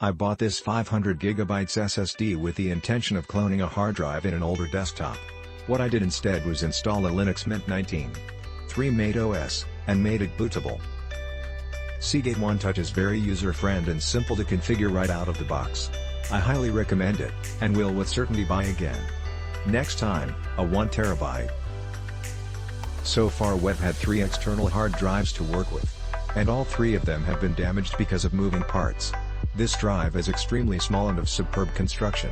I bought this 500GB SSD with the intention of cloning a hard drive in an older desktop. What I did instead was install a Linux Mint 19.3 Mate OS, and made it bootable. Seagate One Touch is very user-friendly and simple to configure right out of the box. I highly recommend it, and will with certainty buy again. Next time, a 1TB. So far we've had 3 external hard drives to work with. And all 3 of them have been damaged because of moving parts. This drive is extremely small and of superb construction.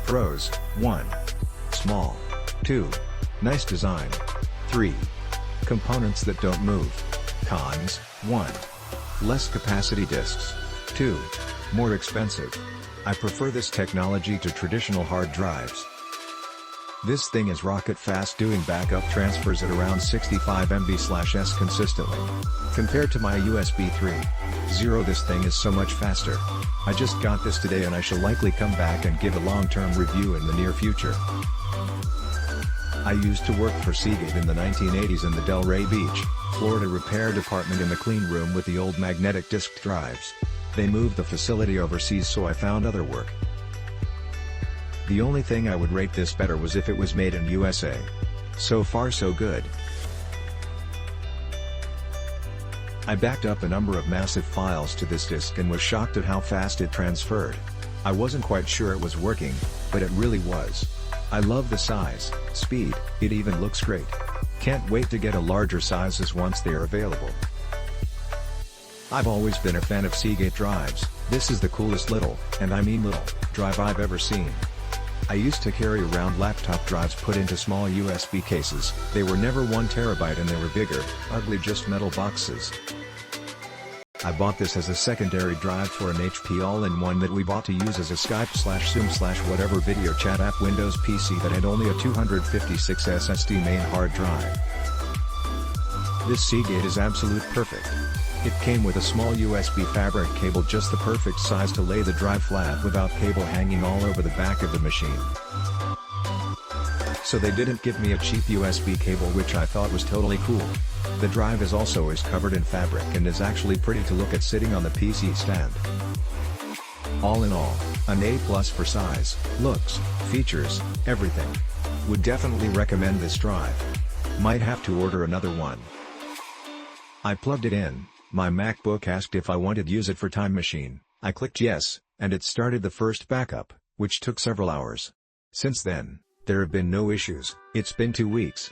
Pros: 1. Small. 2. Nice design. 3. Components that don't move. Cons: 1. Less capacity disks. 2. More expensive. I prefer this technology to traditional hard drives. This thing is rocket fast, doing backup transfers at around 65 MB/s consistently. Compared to my USB 3.0, this thing is so much faster. I just got this today and I shall likely come back and give a long-term review in the near future. I used to work for Seagate in the 1980s in the Delray Beach, Florida repair department in the clean room with the old magnetic disk drives. They moved the facility overseas, so I found other work. The only thing I would rate this better was if it was made in USA. So far so good. I backed up a number of massive files to this disk and was shocked at how fast it transferred. I wasn't quite sure it was working, but it really was. I love the size, speed, it even looks great. Can't wait to get a larger sizes once they are available. I've always been a fan of Seagate drives. This is the coolest little, and I mean little, drive I've ever seen. I used to carry around laptop drives put into small USB cases. They were never 1TB and they were bigger, ugly, just metal boxes. I bought this as a secondary drive for an HP all-in-one that we bought to use as a Skype/Zoom/whatever video chat app Windows PC that had only a 256 SSD main hard drive. This Seagate is absolute perfect. It came with a small USB fabric cable, just the perfect size to lay the drive flat without cable hanging all over the back of the machine. So they didn't give me a cheap USB cable, which I thought was totally cool. The drive is also covered in fabric and is actually pretty to look at sitting on the PC stand. All in all, an A+ for size, looks, features, everything. Would definitely recommend this drive. Might have to order another one. I plugged it in. My MacBook asked if I wanted to use it for Time Machine. I clicked yes, and it started the first backup, which took several hours. Since then, there have been no issues. It's been 2 weeks.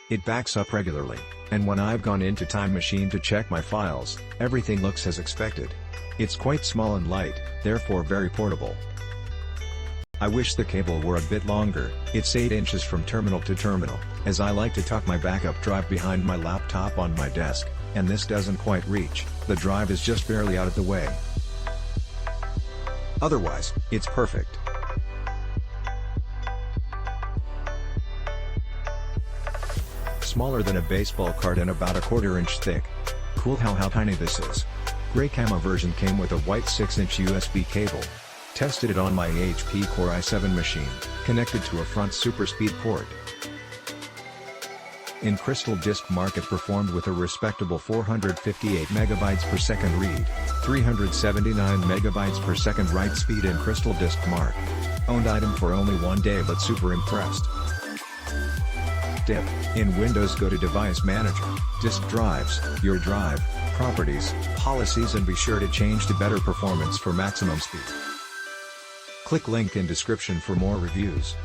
It backs up regularly, and when I've gone into Time Machine to check my files, everything looks as expected. It's quite small and light, therefore very portable. I wish the cable were a bit longer. It's 8 inches from terminal to terminal, as I like to tuck my backup drive behind my laptop on my desk, and this doesn't quite reach. The drive is just barely out of the way. Otherwise, it's perfect. Smaller than a baseball card and about a 1/4 inch thick. Cool how tiny this is. Gray camo version came with a white 6-inch USB cable. Tested it on my HP Core i7 machine, connected to a front super speed port. In crystal disk mark, it performed with a respectable 458 MB/s read, 379 MB/s write speed in crystal disk mark. Owned item for only 1 day, but super impressed. Tip: in Windows, go to Device Manager, Disk Drives, Your Drive, Properties, Policies, and be sure to change to better performance for maximum speed. Click link in description for more reviews.